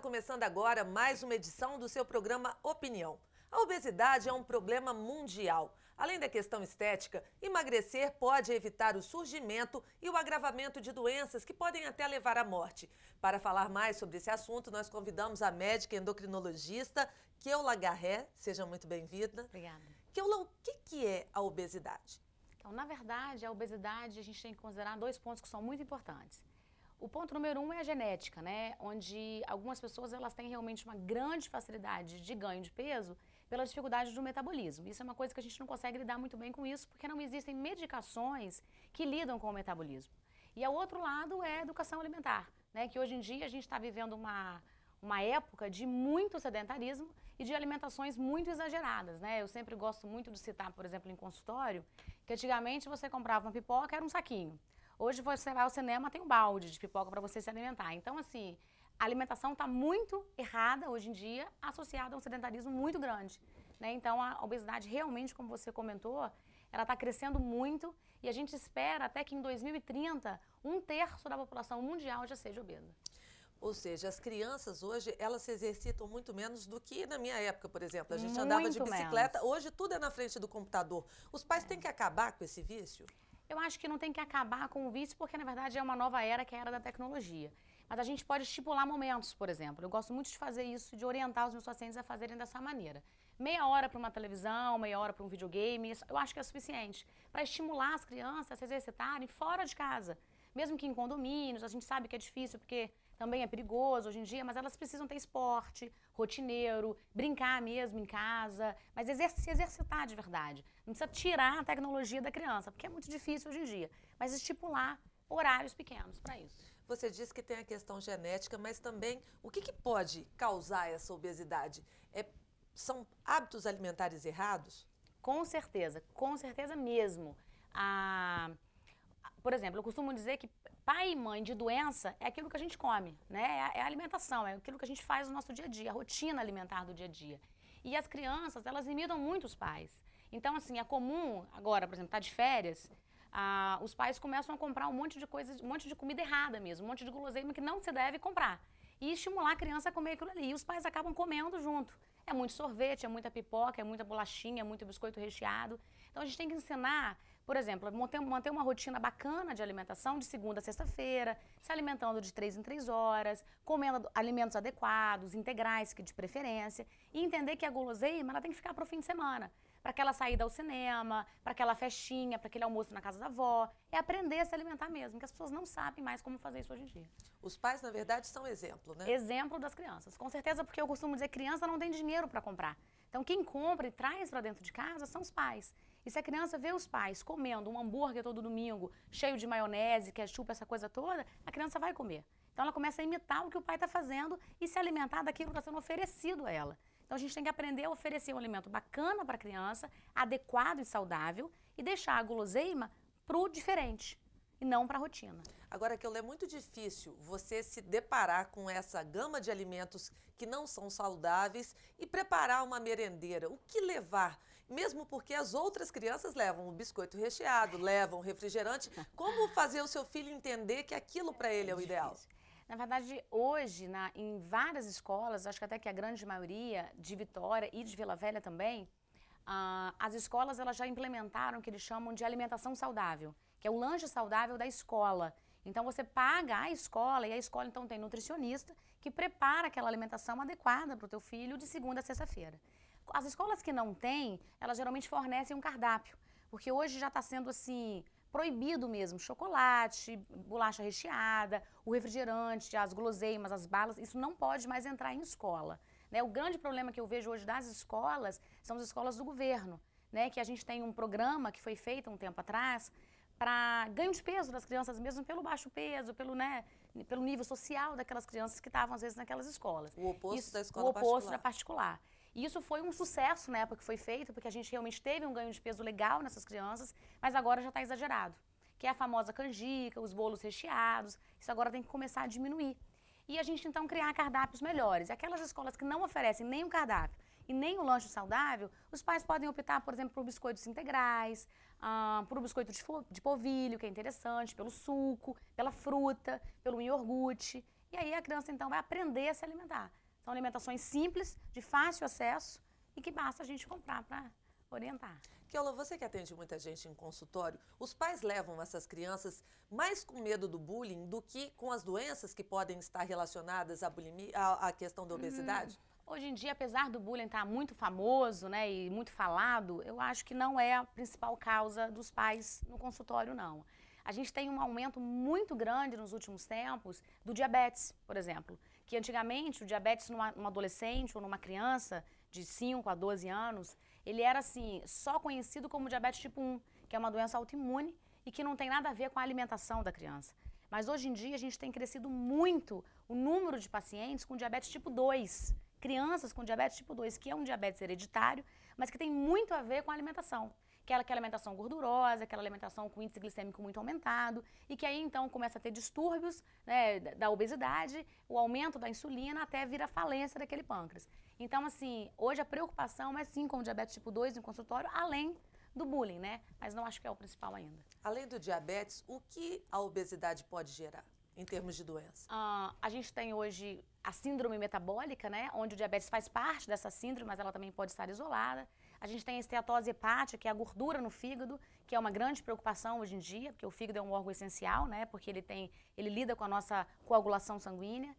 começando agora mais uma edição do seu programa Opinião. A obesidade é um problema mundial. Além da questão estética, emagrecer pode evitar o surgimento e o agravamento de doenças que podem até levar à morte. Para falar mais sobre esse assunto, nós convidamos a médica endocrinologista Keula Garré. Seja muito bem-vinda. Obrigada. Keula, o que é a obesidade? Então, na verdade, a obesidade, a gente tem que considerar dois pontos que são muito importantes. O ponto número 1 é a genética, né? Onde algumas pessoas elas têm realmente uma grande facilidade de ganho de peso pela dificuldade do metabolismo. Isso é uma coisa que a gente não consegue lidar muito bem com isso, porque não existem medicações que lidam com o metabolismo. E o outro lado é a educação alimentar, né? Que hoje em dia a gente está vivendo uma época de muito sedentarismo e de alimentações muito exageradas, né? Eu sempre gosto muito de citar, por exemplo, em consultório, que antigamente você comprava uma pipoca, era um saquinho. Hoje você vai ao cinema, tem um balde de pipoca para você se alimentar. Então, assim, a alimentação está muito errada hoje em dia, associada a um sedentarismo muito grande, né? Então, a obesidade realmente, como você comentou, ela está crescendo muito e a gente espera até que em 2030, 1/3 da população mundial já seja obesa. Ou seja, as crianças hoje, elas se exercitam muito menos do que na minha época, por exemplo. A gente andava de bicicleta, menos. Hoje tudo é na frente do computador. Os pais têm que acabar com esse vício? Eu acho que não tem que acabar com o vício, porque na verdade é uma nova era, que é a era da tecnologia. Mas a gente pode estipular momentos, por exemplo. Eu gosto muito de fazer isso, de orientar os meus pacientes a fazerem dessa maneira. Meia hora para uma televisão, meia hora para um videogame, isso eu acho que é suficiente para estimular as crianças a se exercitarem fora de casa. Mesmo que em condomínios, a gente sabe que é difícil, porque também é perigoso hoje em dia, mas elas precisam ter esporte, rotineiro, brincar mesmo em casa, mas se exercitar de verdade. Não precisa tirar a tecnologia da criança, porque é muito difícil hoje em dia, mas estipular horários pequenos para isso. Você disse que tem a questão genética, mas também o que pode causar essa obesidade? São hábitos alimentares errados? Com certeza mesmo. Por exemplo, eu costumo dizer que pai e mãe de doença é aquilo que a gente come, né? É a alimentação, é aquilo que a gente faz no nosso dia a dia, a rotina alimentar do dia a dia. E as crianças, elas imitam muito os pais. Então, assim, é comum, agora, por exemplo, tá de férias, os pais começam a comprar um monte de coisa, um monte de comida errada mesmo, um monte de guloseima que não se deve comprar. E estimular a criança a comer aquilo ali. E os pais acabam comendo junto. É muito sorvete, é muita pipoca, é muita bolachinha, é muito biscoito recheado. Então a gente tem que ensinar, por exemplo, manter uma rotina bacana de alimentação de segunda a sexta-feira, se alimentando de 3 em 3 horas, comendo alimentos adequados, integrais, que de preferência, e entender que a guloseima ela tem que ficar para o fim de semana. Para aquela saída ao cinema, para aquela festinha, para aquele almoço na casa da avó. É aprender a se alimentar mesmo, que as pessoas não sabem mais como fazer isso hoje em dia. Os pais, na verdade, são exemplo, né? Exemplo das crianças. Com certeza, porque eu costumo dizer que criança não tem dinheiro para comprar. Então, quem compra e traz para dentro de casa são os pais. E se a criança vê os pais comendo um hambúrguer todo domingo, cheio de maionese, ketchup, essa coisa toda, a criança vai comer. Então, ela começa a imitar o que o pai está fazendo e se alimentar daquilo que está sendo oferecido a ela. Então, a gente tem que aprender a oferecer um alimento bacana para a criança, adequado e saudável, e deixar a guloseima para o diferente e não para a rotina. Agora, Keula, é muito difícil você se deparar com essa gama de alimentos que não são saudáveis e preparar uma merendeira. O que levar? Mesmo porque as outras crianças levam o biscoito recheado, levam o refrigerante. Como fazer o seu filho entender que aquilo para ele é o ideal? Na verdade, hoje, em várias escolas, acho que até que a grande maioria de Vitória e de Vila Velha também, as escolas elas já implementaram o que eles chamam de alimentação saudável, que é o lanche saudável da escola. Então, você paga a escola e a escola então tem nutricionista que prepara aquela alimentação adequada para o teu filho de segunda a sexta-feira. As escolas que não têm, elas geralmente fornecem um cardápio, porque hoje já está sendo assim proibido mesmo, chocolate, bolacha recheada, o refrigerante, as guloseimas, as balas, isso não pode mais entrar em escola, né? O grande problema que eu vejo hoje das escolas são as escolas do governo, né? Que a gente tem um programa que foi feito um tempo atrás para ganho de peso das crianças, mesmo pelo baixo peso, pelo nível social daquelas crianças que estavam às vezes naquelas escolas. O oposto da escola particular. O oposto particular. da particular. E isso foi um sucesso na época que foi feito, porque a gente realmente teve um ganho de peso legal nessas crianças, mas agora já está exagerado. Que é a famosa canjica, os bolos recheados, isso agora tem que começar a diminuir. E a gente então criar cardápios melhores. Aquelas escolas que não oferecem nem um cardápio e nem um lanche saudável, os pais podem optar, por exemplo, por biscoitos integrais, por um biscoito de polvilho, que é interessante, pelo suco, pela fruta, pelo iogurte. E aí a criança, então, vai aprender a se alimentar. São alimentações simples, de fácil acesso e que basta a gente comprar para orientar. Keola, você que atende muita gente em consultório, os pais levam essas crianças mais com medo do bullying do que com as doenças que podem estar relacionadas à bulimia, à questão da obesidade? Hoje em dia, apesar do bullying estar muito famoso, né, e muito falado, eu acho que não é a principal causa dos pais no consultório, não. A gente tem um aumento muito grande nos últimos tempos do diabetes, por exemplo, que antigamente o diabetes numa adolescente ou numa criança de 5 a 12 anos, ele era assim, só conhecido como diabetes tipo 1, que é uma doença autoimune e que não tem nada a ver com a alimentação da criança. Mas hoje em dia a gente tem crescido muito o número de pacientes com diabetes tipo 2, crianças com diabetes tipo 2, que é um diabetes hereditário, mas que tem muito a ver com a alimentação. Que é aquela alimentação gordurosa, aquela alimentação com índice glicêmico muito aumentado, e que aí então começa a ter distúrbios, né, da obesidade, o aumento da insulina até vir a falência daquele pâncreas. Então, assim, hoje a preocupação é sim com o diabetes tipo 2 no consultório, além do bullying, né? Mas não acho que é o principal ainda. Além do diabetes, o que a obesidade pode gerar em termos de doença? A gente tem hoje a síndrome metabólica, né? Onde o diabetes faz parte dessa síndrome, mas ela também pode estar isolada. A gente tem a esteatose hepática, que é a gordura no fígado, que é uma grande preocupação hoje em dia, porque o fígado é um órgão essencial, né? Porque ele lida com a nossa coagulação sanguínea,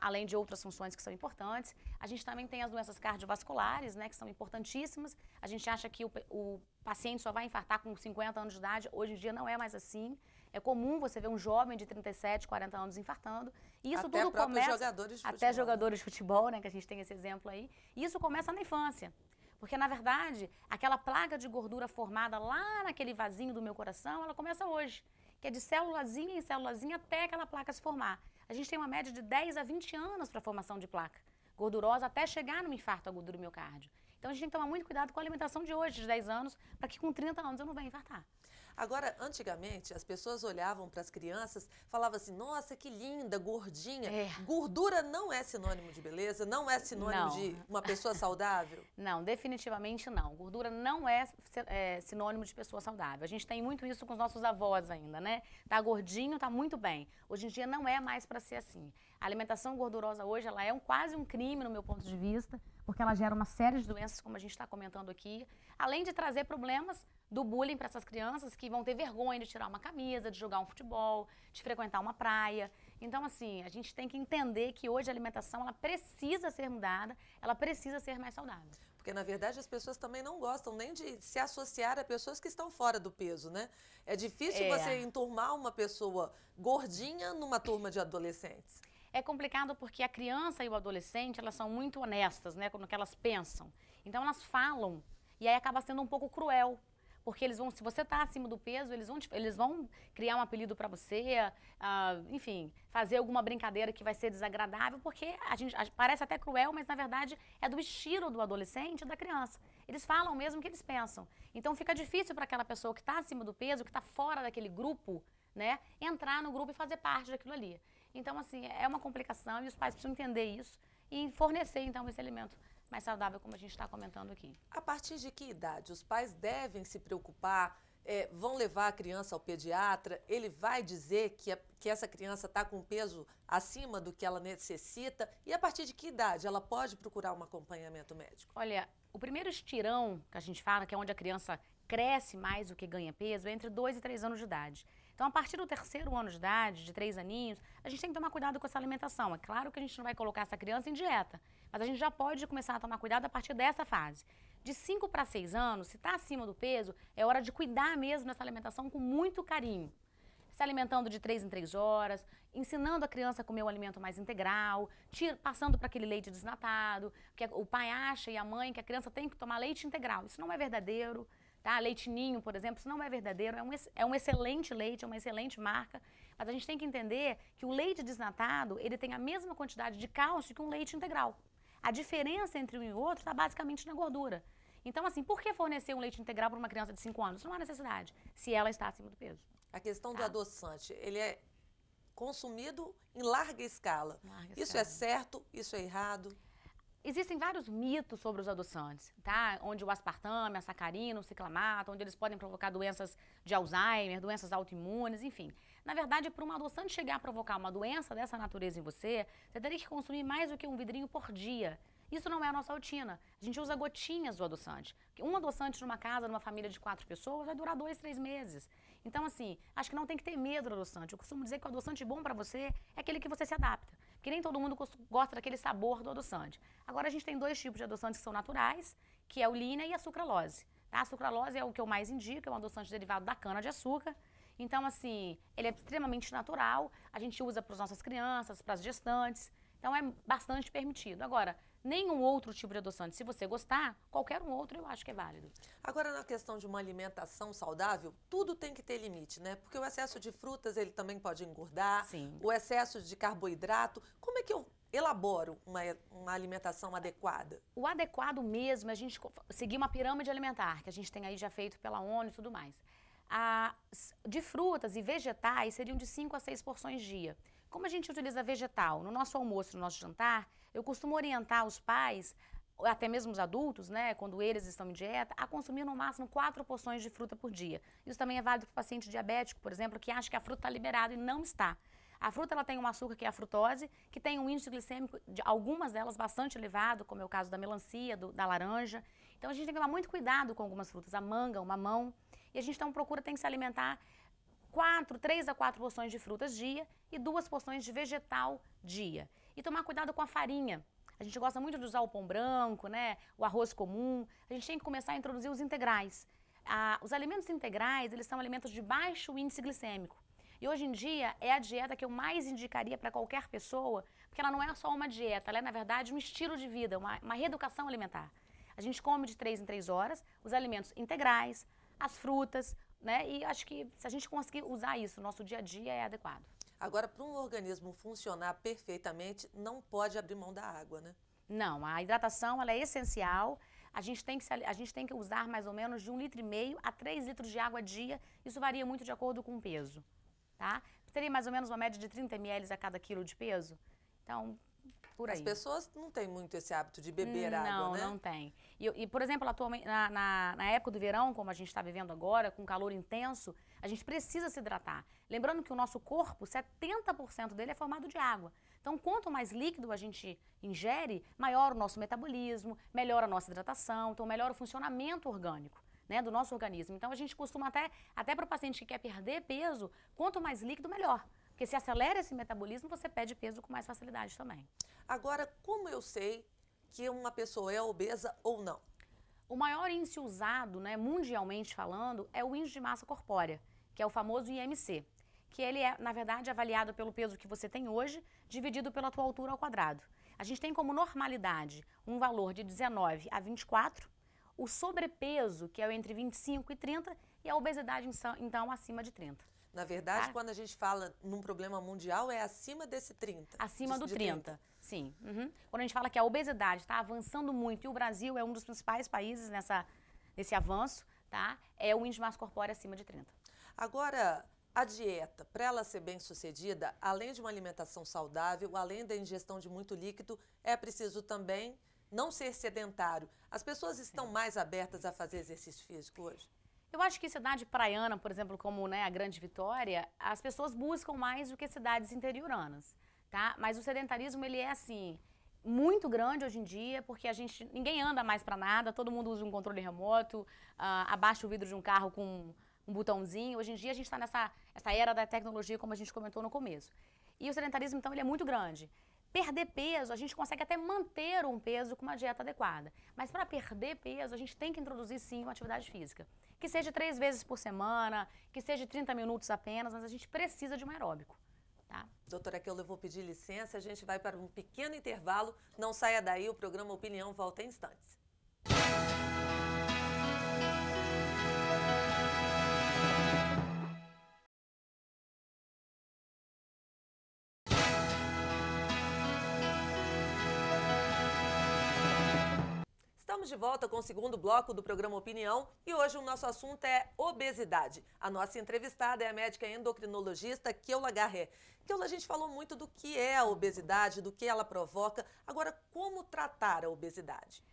além de outras funções que são importantes. A gente também tem as doenças cardiovasculares, né? Que são importantíssimas. A gente acha que o paciente só vai infartar com 50 anos de idade. Hoje em dia não é mais assim. É comum você ver um jovem de 37, 40 anos infartando. E isso até tudo começa... jogadores de futebol. Até jogadores de futebol, né? Que a gente tem esse exemplo aí. E isso começa na infância. Porque, na verdade, aquela placa de gordura formada lá naquele vasinho do meu coração, ela começa hoje. Que é de célulazinha em célulazinha até aquela placa se formar. A gente tem uma média de 10 a 20 anos para a formação de placa gordurosa até chegar no infarto agudo do miocárdio. Então, a gente tem que tomar muito cuidado com a alimentação de hoje, de 10 anos, para que com 30 anos eu não venha infartar. Agora, antigamente, as pessoas olhavam para as crianças, falavam assim, nossa, que linda, gordinha. Gordura não é sinônimo de beleza, não é sinônimo de uma pessoa saudável? Não, definitivamente não. Gordura não é sinônimo de pessoa saudável. A gente tem muito isso com os nossos avós ainda, né? Tá gordinho, tá muito bem. Hoje em dia não é mais para ser assim. A alimentação gordurosa hoje, ela é quase um crime no meu ponto de vista, porque ela gera uma série de doenças, como a gente está comentando aqui, além de trazer problemas do bullying para essas crianças que vão ter vergonha de tirar uma camisa, de jogar um futebol, de frequentar uma praia. Então, assim, a gente tem que entender que hoje a alimentação, ela precisa ser mudada, ela precisa ser mais saudável. Porque, na verdade, as pessoas também não gostam nem de se associar a pessoas que estão fora do peso, né? É difícil você enturmar uma pessoa gordinha numa turma de adolescentes. É complicado porque a criança e o adolescente, elas são muito honestas, né, no que elas pensam. Então, elas falam e aí acaba sendo um pouco cruel. Porque eles vão, se você está acima do peso, eles vão criar um apelido para você, enfim, fazer alguma brincadeira que vai ser desagradável, porque parece até cruel, mas na verdade é do estilo do adolescente e da criança. Eles falam mesmo o que eles pensam. Então fica difícil para aquela pessoa que está acima do peso, que está fora daquele grupo, né, entrar no grupo e fazer parte daquilo ali. Então, assim, é uma complicação e os pais precisam entender isso e fornecer, então, esse alimento mais saudável, como a gente está comentando aqui. A partir de que idade os pais devem se preocupar, vão levar a criança ao pediatra, ele vai dizer que essa criança está com peso acima do que ela necessita, e a partir de que idade ela pode procurar um acompanhamento médico? Olha, o primeiro estirão que a gente fala, que é onde a criança cresce mais do que ganha peso, é entre 2 e 3 anos de idade. Então, a partir do 3º ano de idade, de 3 aninhos, a gente tem que tomar cuidado com essa alimentação. É claro que a gente não vai colocar essa criança em dieta, mas a gente já pode começar a tomar cuidado a partir dessa fase. De 5 para 6 anos, se está acima do peso, é hora de cuidar mesmo dessa alimentação com muito carinho. Se alimentando de 3 em 3 horas, ensinando a criança a comer um alimento mais integral, passando para aquele leite desnatado, porque o pai acha e a mãe que a criança tem que tomar leite integral. Isso não é verdadeiro. Tá? Leite Ninho, por exemplo, isso não é verdadeiro, é um excelente leite, é uma excelente marca, mas a gente tem que entender que o leite desnatado, ele tem a mesma quantidade de cálcio que um leite integral. A diferença entre um e o outro está basicamente na gordura. Então, assim, por que fornecer um leite integral para uma criança de 5 anos? Não há necessidade, se ela está acima do peso. A questão do adoçante, ele é consumido em larga escala. Isso é certo? Isso é errado? Existem vários mitos sobre os adoçantes, tá? Onde o aspartame, a sacarina, o ciclamato, onde eles podem provocar doenças de Alzheimer, doenças autoimunes, enfim. Na verdade, para um adoçante chegar a provocar uma doença dessa natureza em você, você teria que consumir mais do que um vidrinho por dia. Isso não é a nossa rotina. A gente usa gotinhas do adoçante. Um adoçante numa casa, numa família de 4 pessoas, vai durar 2, 3 meses. Então, assim, acho que não tem que ter medo do adoçante. Eu costumo dizer que o adoçante bom para você é aquele que você se adapta. Porque nem todo mundo gosta daquele sabor do adoçante. Agora, a gente tem 2 tipos de adoçantes que são naturais, que é o linha e a sucralose. Tá? A sucralose é o que eu mais indico, é um adoçante derivado da cana-de-açúcar. Então, assim, ele é extremamente natural. A gente usa para as nossas crianças, para as gestantes. Então, é bastante permitido. Agora, nenhum outro tipo de adoçante, se você gostar, qualquer um outro eu acho que é válido. Agora, na questão de uma alimentação saudável, tudo tem que ter limite, né? Porque o excesso de frutas, ele também pode engordar. Sim. O excesso de carboidrato. Como é que eu elaboro uma alimentação adequada? O adequado mesmo é a gente seguir uma pirâmide alimentar, que a gente tem aí já feito pela ONU e tudo mais. De frutas e vegetais seriam de 5 a 6 porções dia. Como a gente utiliza vegetal no nosso almoço, no nosso jantar, eu costumo orientar os pais, até mesmo os adultos, né, quando eles estão em dieta, a consumir no máximo 4 porções de fruta por dia. Isso também é válido para o paciente diabético, por exemplo, que acha que a fruta está liberada e não está. A fruta ela tem um açúcar que é a frutose, que tem um índice glicêmico, de algumas delas bastante elevado, como é o caso da melancia, da laranja. Então a gente tem que tomar muito cuidado com algumas frutas, a manga, o mamão. E a gente então tem que se alimentar 3 a 4 porções de frutas dia e 2 porções de vegetal dia. E tomar cuidado com a farinha. A gente gosta muito de usar o pão branco, né, o arroz comum. A gente tem que começar a introduzir os integrais. Os alimentos integrais, eles são alimentos de baixo índice glicêmico. E hoje em dia é a dieta que eu mais indicaria para qualquer pessoa, porque ela não é só uma dieta, ela é, na verdade, um estilo de vida, uma reeducação alimentar. A gente come de 3 em 3 horas os alimentos integrais, as frutas, né? E acho que se a gente conseguir usar isso no nosso dia a dia é adequado. Agora, para um organismo funcionar perfeitamente, não pode abrir mão da água, né? Não, a hidratação ela é essencial. A gente tem que usar mais ou menos de 1,5 litro a 3 litros de água a dia. Isso varia muito de acordo com o peso, tá? Seria mais ou menos uma média de 30 ml a cada quilo de peso. Então, por aí. As pessoas não têm muito esse hábito de beber água, né? Não tem. Por exemplo, atualmente, na época do verão, como a gente está vivendo agora, com calor intenso, a gente precisa se hidratar. Lembrando que o nosso corpo, 70% dele é formado de água. Então, quanto mais líquido a gente ingere, maior o nosso metabolismo, melhor a nossa hidratação, então melhor o funcionamento orgânico, né, do nosso organismo. Então, a gente costuma até para o paciente que quer perder peso, quanto mais líquido, melhor. Porque se acelera esse metabolismo, você perde peso com mais facilidade também. Agora, como eu sei que uma pessoa é obesa ou não? O maior índice usado, né, mundialmente falando, é o índice de massa corpórea, que é o famoso IMC, que ele é, na verdade, avaliado pelo peso que você tem hoje, dividido pela tua altura ao quadrado. A gente tem como normalidade um valor de 19 a 24, o sobrepeso, que é entre 25 e 30, e a obesidade, então, acima de 30. Na verdade, quando a gente fala num problema mundial, é acima desse 30. Acima do 30, sim. Uhum. Quando a gente fala que a obesidade está avançando muito, e o Brasil é um dos principais países nesse avanço, tá? É o índice de massa corpórea acima de 30. Agora, a dieta, para ela ser bem sucedida, além de uma alimentação saudável, além da ingestão de muito líquido, é preciso também não ser sedentário. As pessoas estão mais abertas a fazer exercício físico hoje? Eu acho que cidade praiana, por exemplo, como, né, a Grande Vitória, as pessoas buscam mais do que cidades interioranas, tá? Mas o sedentarismo, ele é, assim, muito grande hoje em dia, porque ninguém anda mais para nada, todo mundo usa um controle remoto, abaixa o vidro de um carro com um botãozinho. Hoje em dia a gente está nessa era da tecnologia, como a gente comentou no começo. E o sedentarismo, então, ele é muito grande. Perder peso, a gente consegue até manter um peso com uma dieta adequada. Mas para perder peso, a gente tem que introduzir, sim, uma atividade física. Que seja 3 vezes por semana, que seja 30 minutos apenas, mas a gente precisa de um aeróbico, tá? Doutora Keula, eu vou pedir licença, a gente vai para um pequeno intervalo. Não saia daí, o programa Opinião volta em instantes. Estamos de volta com o segundo bloco do programa Opinião e hoje o nosso assunto é obesidade. A nossa entrevistada é a médica endocrinologista Keula Garré. Keula, a gente falou muito do que é a obesidade, do que ela provoca. Agora, como tratar a obesidade?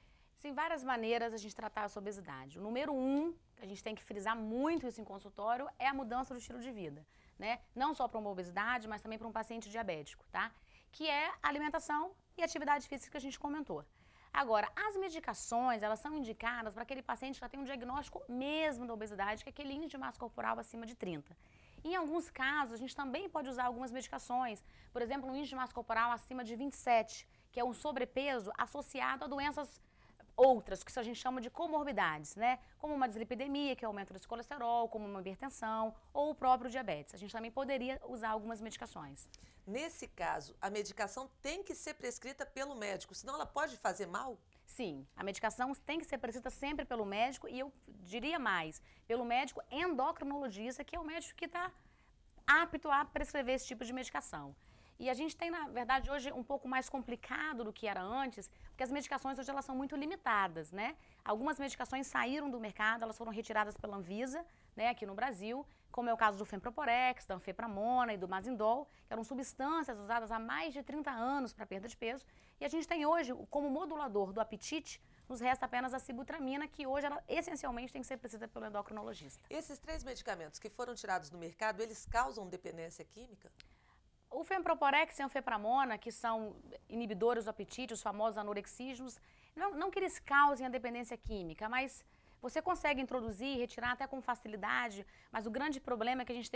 Tem várias maneiras a gente tratar essa obesidade. O número 1, que a gente tem que frisar muito isso em consultório, é a mudança do estilo de vida, né? Não só para uma obesidade, mas também para um paciente diabético, tá? Que é alimentação e atividade física que a gente comentou. Agora, as medicações, elas são indicadas para aquele paciente que já tem um diagnóstico mesmo da obesidade, que é aquele índice de massa corporal acima de 30. Em alguns casos, a gente também pode usar algumas medicações, por exemplo, um índice de massa corporal acima de 27, que é um sobrepeso associado a doenças outras, que a gente chama de comorbidades, né? Como uma dislipidemia, que é o aumento desse colesterol, como uma hipertensão, ou o próprio diabetes. A gente também poderia usar algumas medicações. Nesse caso, a medicação tem que ser prescrita pelo médico, senão ela pode fazer mal? Sim, a medicação tem que ser prescrita sempre pelo médico e eu diria mais, pelo médico endocrinologista, que é o médico que está apto a prescrever esse tipo de medicação. E a gente tem, na verdade, hoje um pouco mais complicado do que era antes, porque as medicações hoje elas são muito limitadas, né? Algumas medicações saíram do mercado, elas foram retiradas pela Anvisa, né, aqui no Brasil, como é o caso do Femproporex, da Anfepramona e do Mazindol, que eram substâncias usadas há mais de 30 anos para perda de peso. E a gente tem hoje, como modulador do apetite, nos resta apenas a sibutramina, que hoje ela essencialmente tem que ser prescrita pelo endocrinologista. Esses 3 medicamentos que foram tirados do mercado, eles causam dependência química? O Femproporex e a Anfepramona, que são inibidores do apetite, os famosos anorexígenos, não que eles causem a dependência química, mas você consegue introduzir, retirar até com facilidade, mas o grande problema é que a gente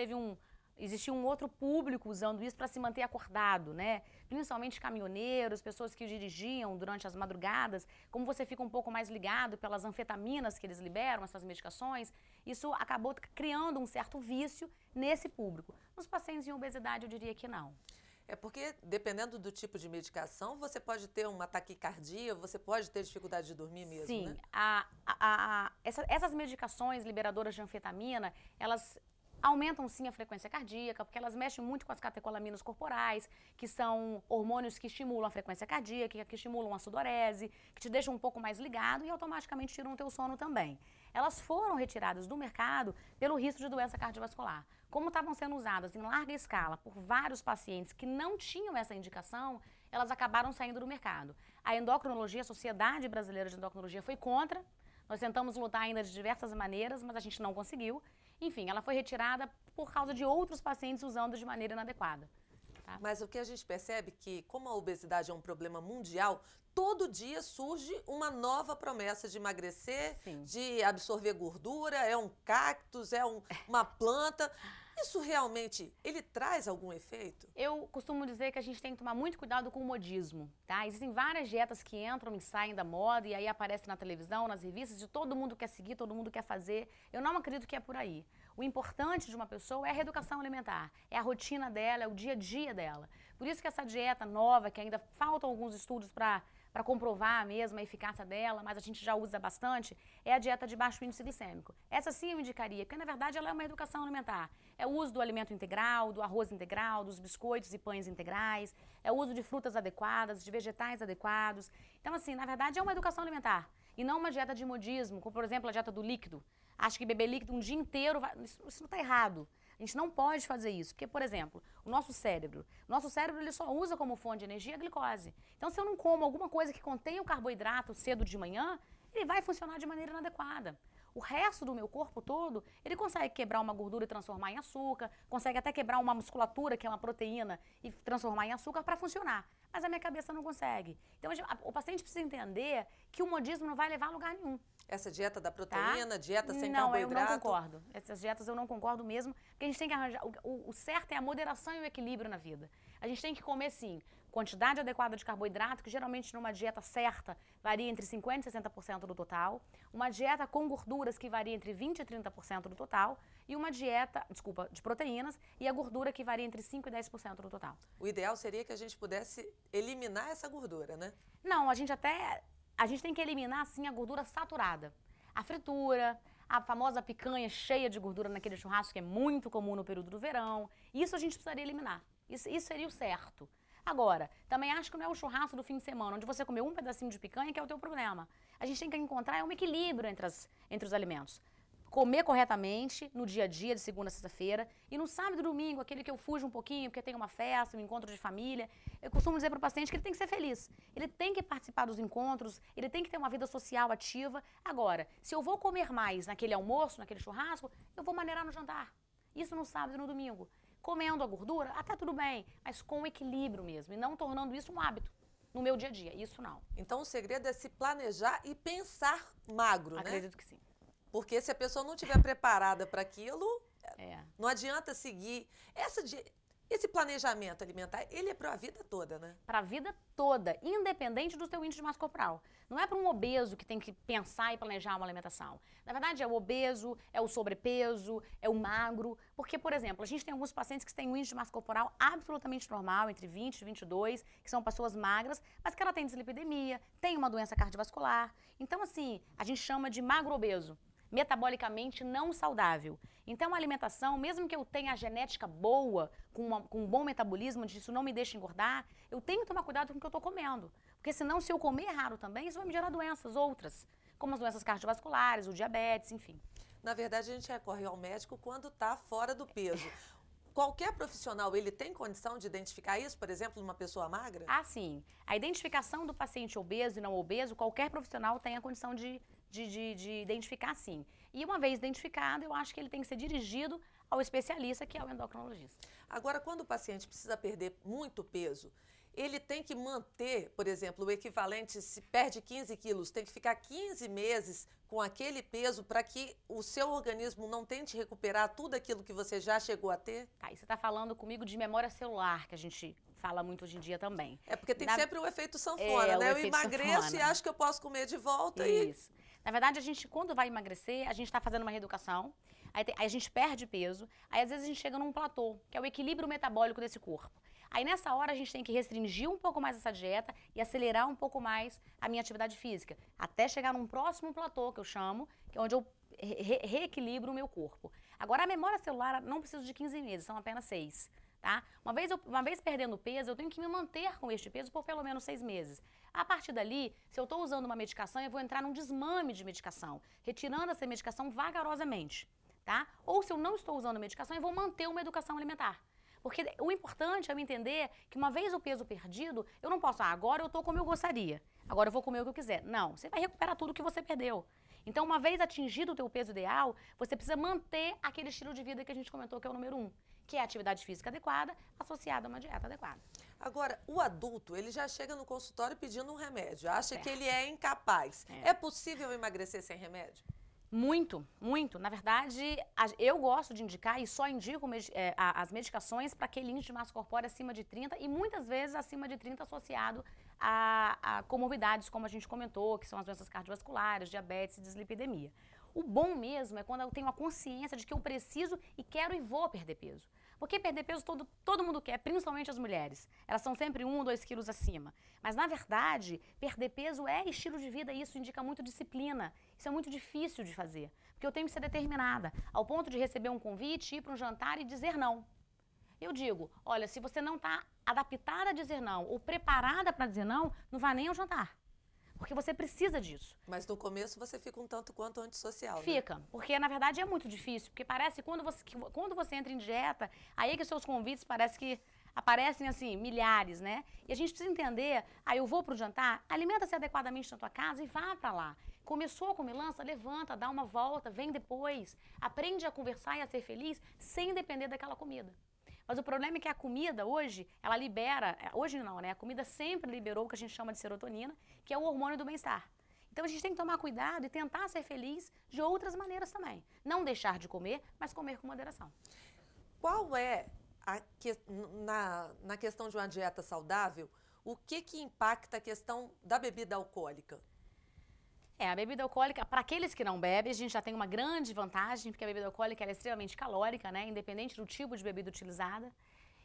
existia um outro público usando isso para se manter acordado, né? Principalmente caminhoneiros, pessoas que dirigiam durante as madrugadas. Como você fica um pouco mais ligado pelas anfetaminas que eles liberam, essas medicações, isso acabou criando um certo vício nesse público. Nos pacientes em obesidade, eu diria que não. É porque, dependendo do tipo de medicação, você pode ter uma taquicardia, você pode ter dificuldade de dormir mesmo, Sim, né? essas medicações liberadoras de anfetamina, elas aumentam sim a frequência cardíaca, porque elas mexem muito com as catecolaminas corporais, que são hormônios que estimulam a frequência cardíaca, que estimulam a sudorese, que te deixam um pouco mais ligado e automaticamente tiram o teu sono também. Elas foram retiradas do mercado pelo risco de doença cardiovascular. Como estavam sendo usadas em larga escala por vários pacientes que não tinham essa indicação, elas acabaram saindo do mercado. A endocrinologia, a Sociedade Brasileira de Endocrinologia foi contra, nós tentamos lutar ainda de diversas maneiras, mas a gente não conseguiu. Enfim, ela foi retirada por causa de outros pacientes usando de maneira inadequada. Tá? Mas o que a gente percebe é que, como a obesidade é um problema mundial, todo dia surge uma nova promessa de emagrecer, Sim. de absorver gordura, é um cactus, uma planta. Isso realmente, ele traz algum efeito? Eu costumo dizer que a gente tem que tomar muito cuidado com o modismo, tá? Existem várias dietas que entram e saem da moda e aí aparecem na televisão, nas revistas, e todo mundo quer seguir, todo mundo quer fazer. Eu não acredito que é por aí. O importante de uma pessoa é a reeducação alimentar, é a rotina dela, é o dia a dia dela. Por isso que essa dieta nova, que ainda faltam alguns estudos para comprovar mesmo a eficácia dela, mas a gente já usa bastante, é a dieta de baixo índice glicêmico. Essa sim eu indicaria, porque na verdade ela é uma educação alimentar. É o uso do alimento integral, do arroz integral, dos biscoitos e pães integrais, é o uso de frutas adequadas, de vegetais adequados. Então assim, na verdade é uma educação alimentar e não uma dieta de modismo, como por exemplo a dieta do líquido. Acho que beber líquido um dia inteiro, isso não está errado. A gente não pode fazer isso, porque, por exemplo, o nosso cérebro ele só usa como fonte de energia a glicose. Então, se eu não como alguma coisa que contenha o carboidrato cedo de manhã, ele vai funcionar de maneira inadequada. O resto do meu corpo todo, ele consegue quebrar uma gordura e transformar em açúcar, consegue até quebrar uma musculatura, que é uma proteína, e transformar em açúcar para funcionar. Mas a minha cabeça não consegue. Então, o paciente precisa entender que o modismo não vai levar a lugar nenhum. Essa dieta da proteína, tá? dieta sem não, carboidrato... Não, eu não concordo. Essas dietas eu não concordo mesmo, porque a gente tem que arranjar... O certo é a moderação e o equilíbrio na vida. A gente tem que comer, sim, quantidade adequada de carboidrato, que geralmente numa dieta certa varia entre 50% e 60% do total, uma dieta com gorduras que varia entre 20% e 30% do total, e uma dieta, de proteínas, e a gordura que varia entre 5% e 10% do total. O ideal seria que a gente pudesse eliminar essa gordura, né? Não, a gente tem que eliminar, sim, a gordura saturada. A fritura, a famosa picanha cheia de gordura naquele churrasco que é muito comum no período do verão. Isso a gente precisaria eliminar. Isso seria o certo. Agora, também acho que não é o churrasco do fim de semana, onde você comeu um pedacinho de picanha que é o teu problema. a gente tem que encontrar um equilíbrio entre os alimentos. Comer corretamente no dia a dia, de segunda a sexta-feira, e no sábado e domingo, aquele que eu fujo um pouquinho, porque tem uma festa, um encontro de família, eu costumo dizer para o paciente que ele tem que ser feliz. Ele tem que participar dos encontros, ele tem que ter uma vida social ativa. Agora, se eu vou comer mais naquele almoço, naquele churrasco, eu vou maneirar no jantar. Isso no sábado e no domingo. Comendo a gordura, até tudo bem, mas com equilíbrio mesmo, e não tornando isso um hábito no meu dia a dia. Isso não. Então o segredo é se planejar e pensar magro, né? Acredito que sim. Porque se a pessoa não estiver preparada para aquilo, não adianta seguir. Esse planejamento alimentar, ele é para a vida toda, né? Para a vida toda, independente do seu índice de massa corporal. Não é para um obeso que tem que pensar e planejar uma alimentação. Na verdade, é o obeso, é o sobrepeso, é o magro. Porque, por exemplo, a gente tem alguns pacientes que têm um índice de massa corporal absolutamente normal, entre 20 e 22, que são pessoas magras, mas que ela tem dislipidemia, tem uma doença cardiovascular. Então, assim, a gente chama de magro-obeso, metabolicamente não saudável. Então, a alimentação, mesmo que eu tenha a genética boa, com um bom metabolismo, onde isso não me deixa engordar, eu tenho que tomar cuidado com o que eu estou comendo. Porque senão, se eu comer errado também, isso vai me gerar doenças outras, como as doenças cardiovasculares, o diabetes, enfim. Na verdade, a gente recorre ao médico quando está fora do peso. Qualquer profissional, ele tem condição de identificar isso, por exemplo, numa pessoa magra? Ah, sim. A identificação do paciente obeso e não obeso, qualquer profissional tem a condição de identificar, sim. E uma vez identificado, eu acho que ele tem que ser dirigido ao especialista, que é o endocrinologista. Agora, quando o paciente precisa perder muito peso, ele tem que manter, por exemplo, o equivalente, se perde 15 quilos, tem que ficar 15 meses com aquele peso para que o seu organismo não tente recuperar tudo aquilo que você já chegou a ter? Tá, e você está falando comigo de memória celular, que a gente fala muito hoje em dia também. É porque tem sempre o efeito sanfona, né? Eu emagreço e acho que eu posso comer de volta. Isso. Na verdade, a gente, quando vai emagrecer, a gente está fazendo uma reeducação, aí a gente perde peso, aí às vezes a gente chega num platô, que é o equilíbrio metabólico desse corpo. Aí nessa hora a gente tem que restringir um pouco mais essa dieta e acelerar um pouco mais a minha atividade física, até chegar num próximo platô, que eu chamo, que é onde eu reequilibro o meu corpo. Agora, a memória celular não precisa de 15 meses, são apenas 6. Tá? Uma vez perdendo peso, eu tenho que me manter com este peso por pelo menos 6 meses. A partir dali, se eu estou usando uma medicação, eu vou entrar num desmame de medicação, retirando essa medicação vagarosamente. Tá? Ou se eu não estou usando medicação, eu vou manter uma educação alimentar. Porque o importante é eu entender que uma vez o peso perdido, eu não posso, agora eu estou como eu gostaria, agora eu vou comer o que eu quiser. Não, você vai recuperar tudo que você perdeu. Então, uma vez atingido o teu peso ideal, você precisa manter aquele estilo de vida que a gente comentou, que é o número 1, que é a atividade física adequada, associada a uma dieta adequada. Agora, o adulto, ele já chega no consultório pedindo um remédio, acha que ele é incapaz. É possível emagrecer sem remédio? Muito, muito. Na verdade, eu gosto de indicar e só indico as medicações para aquele índice de massa corpórea acima de 30 e muitas vezes acima de 30 associado a comorbidades, como a gente comentou, que são as doenças cardiovasculares, diabetes e dislipidemia. O bom mesmo é quando eu tenho a consciência de que eu preciso e quero e vou perder peso. Porque perder peso todo mundo quer, principalmente as mulheres. Elas são sempre 1 ou 2 quilos acima. Mas, na verdade, perder peso é estilo de vida e isso indica muito disciplina. Isso é muito difícil de fazer. Porque eu tenho que ser determinada, ao ponto de receber um convite, ir para um jantar e dizer não. Eu digo, olha, se você não está adaptada a dizer não ou preparada para dizer não, não vá nem ao jantar. Porque você precisa disso. Mas no começo você fica um tanto quanto antissocial, né? Fica, porque na verdade é muito difícil, porque parece que quando você entra em dieta, aí é que seus convites parece que aparecem assim, milhares, né? E a gente precisa entender, eu vou pro jantar, alimenta-se adequadamente na tua casa e vá para lá. Começou a comilança, levanta, dá uma volta, vem depois. Aprende a conversar e a ser feliz sem depender daquela comida. Mas o problema é que a comida hoje, ela libera, hoje não, né? A comida sempre liberou o que a gente chama de serotonina, que é o hormônio do bem-estar. Então a gente tem que tomar cuidado e tentar ser feliz de outras maneiras também. Não deixar de comer, mas comer com moderação. Qual é, na questão de uma dieta saudável, o que impacta a questão da bebida alcoólica? A bebida alcoólica, para aqueles que não bebem, a gente já tem uma grande vantagem, porque a bebida alcoólica ela é extremamente calórica, né? Independente do tipo de bebida utilizada.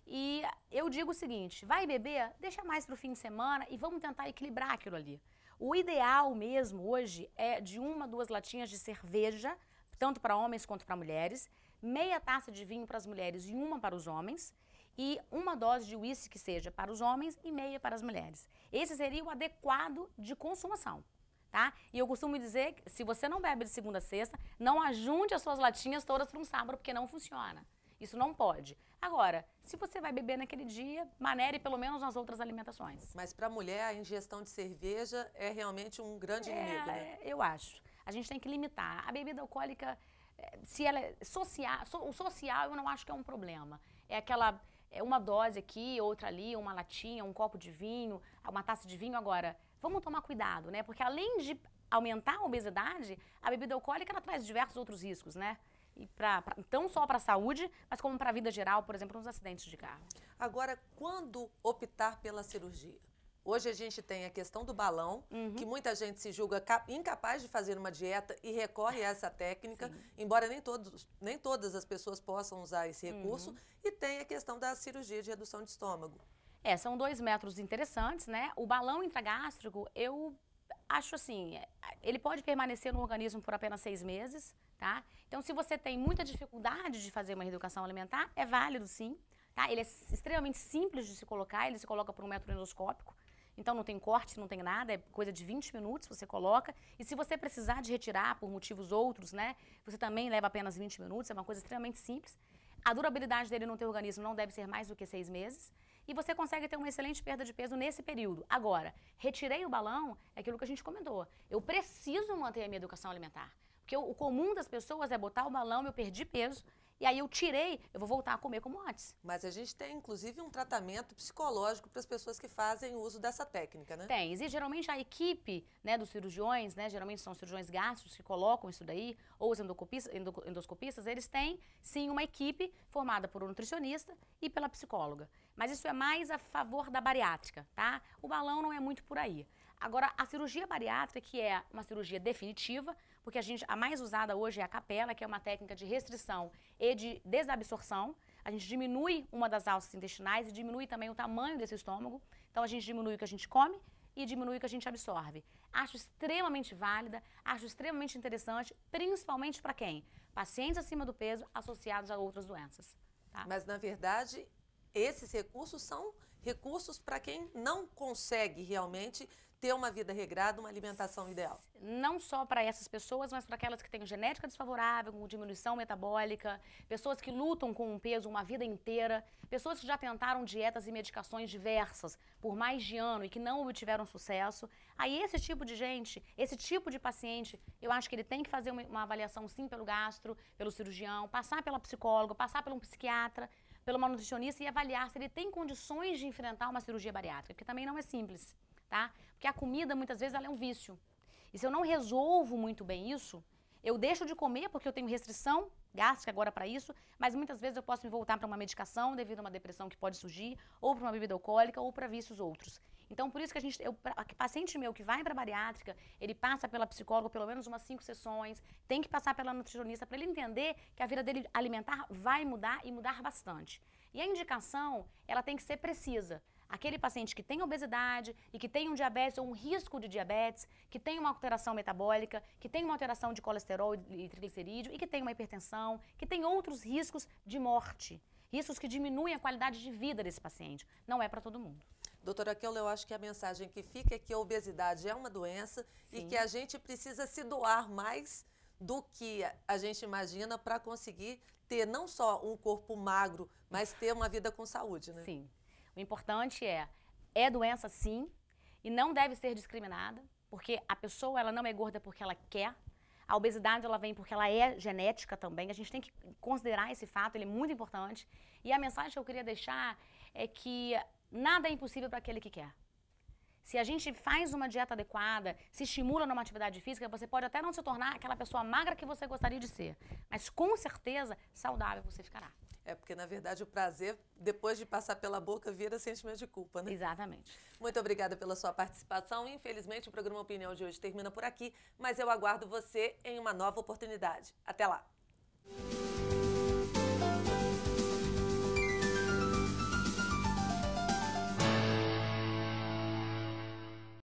E eu digo o seguinte, vai beber, deixa mais para o fim de semana e vamos tentar equilibrar aquilo ali. O ideal mesmo hoje é de 1 a 2 latinhas de cerveja, tanto para homens quanto para mulheres, meia taça de vinho para as mulheres e 1 para os homens, e 1 dose de uísque que seja para os homens e meia para as mulheres. Esse seria o adequado de consumação. tá? E eu costumo dizer que se você não bebe de segunda a sexta, não ajunte as suas latinhas todas para um sábado, porque não funciona. Isso não pode. Agora, se você vai beber naquele dia, manere pelo menos nas outras alimentações. Mas para a mulher, a ingestão de cerveja é realmente um grande inimigo, né? Eu acho. A gente tem que limitar. A bebida alcoólica, se ela é social, o social eu não acho que é um problema. É uma dose aqui, outra ali, uma latinha, um copo de vinho, uma taça de vinho. Agora, vamos tomar cuidado, né? Porque além de aumentar a obesidade, a bebida alcoólica ela traz diversos outros riscos, né? E não só para a saúde, mas como para a vida geral, por exemplo, nos acidentes de carro. Agora, quando optar pela cirurgia? Hoje a gente tem a questão do balão, que muita gente se julga incapaz de fazer uma dieta e recorre a essa técnica, embora nem todas as pessoas possam usar esse recurso, e tem a questão da cirurgia de redução de estômago. São 2 métodos interessantes, né? O balão intragástrico, eu acho assim, ele pode permanecer no organismo por apenas 6 meses, tá? Então, se você tem muita dificuldade de fazer uma reeducação alimentar, é válido sim, tá? Ele é extremamente simples de se colocar, ele se coloca por um método endoscópico. Então não tem corte, não tem nada, é coisa de 20 minutos você coloca. E se você precisar de retirar por motivos outros, né, você também leva apenas 20 minutos, é uma coisa extremamente simples. A durabilidade dele no teu organismo não deve ser mais do que 6 meses. E você consegue ter uma excelente perda de peso nesse período. Agora, retirei o balão, é aquilo que a gente comentou. Eu preciso manter a minha educação alimentar. Porque o comum das pessoas é botar o balão, eu perdi peso, e aí eu tirei, eu vou voltar a comer como antes. Mas a gente tem, inclusive, um tratamento psicológico para as pessoas que fazem uso dessa técnica, né? Tem. Existe geralmente a equipe, né, dos cirurgiões, né, geralmente são cirurgiões gástricos que colocam isso daí, ou os endoscopistas, eles têm, sim, uma equipe formada por um nutricionista e pela psicóloga. Mas isso é mais a favor da bariátrica, tá? O balão não é muito por aí. Agora, a cirurgia bariátrica, que é uma cirurgia definitiva, porque a mais usada hoje é a capela, que é uma técnica de restrição e de desabsorção. A gente diminui uma das alças intestinais e diminui também o tamanho desse estômago. Então, a gente diminui o que a gente come e diminui o que a gente absorve. Acho extremamente válida, acho extremamente interessante, principalmente para quem? Pacientes acima do peso associados a outras doenças. Tá? Mas, na verdade, esses recursos são recursos para quem não consegue realmente ter uma vida regrada, uma alimentação ideal. Não só para essas pessoas, mas para aquelas que têm genética desfavorável, com diminuição metabólica, pessoas que lutam com um peso uma vida inteira, pessoas que já tentaram dietas e medicações diversas por mais de ano e que não obtiveram sucesso. Aí esse tipo de gente, esse tipo de paciente, eu acho que ele tem que fazer uma avaliação sim pelo gastro, pelo cirurgião, passar pela psicóloga, passar por um psiquiatra, pelo nutricionista e avaliar se ele tem condições de enfrentar uma cirurgia bariátrica, porque também não é simples. Tá? Porque a comida, muitas vezes, ela é um vício. E se eu não resolvo muito bem isso, eu deixo de comer porque eu tenho restrição gástrica agora para isso, mas muitas vezes eu posso me voltar para uma medicação devido a uma depressão que pode surgir, ou para uma bebida alcoólica, ou para vícios outros. Então, por isso que paciente meu que vai para a bariátrica, ele passa pela psicóloga pelo menos umas 5 sessões, tem que passar pela nutricionista para ele entender que a vida dele alimentar vai mudar e mudar bastante. E a indicação, ela tem que ser precisa. Aquele paciente que tem obesidade e que tem um diabetes ou um risco de diabetes, que tem uma alteração metabólica, que tem uma alteração de colesterol e triglicerídeo e que tem uma hipertensão, que tem outros riscos de morte, riscos que diminuem a qualidade de vida desse paciente. Não é para todo mundo. Doutora Keula, eu acho que a mensagem que fica é que a obesidade é uma doença e que a gente precisa se doar mais do que a gente imagina para conseguir ter não só um corpo magro, mas ter uma vida com saúde, né? Sim. O importante é doença sim, e não deve ser discriminada, porque a pessoa ela não é gorda porque ela quer, a obesidade ela vem porque ela é genética também, a gente tem que considerar esse fato, ele é muito importante. E a mensagem que eu queria deixar é que nada é impossível para aquele que quer. Se a gente faz uma dieta adequada, se estimula numa atividade física, você pode até não se tornar aquela pessoa magra que você gostaria de ser, mas com certeza saudável você ficará. É porque, na verdade, o prazer, depois de passar pela boca, vira sentimento de culpa, né? Exatamente. Muito obrigada pela sua participação. Infelizmente, o programa Opinião de hoje termina por aqui, mas eu aguardo você em uma nova oportunidade. Até lá!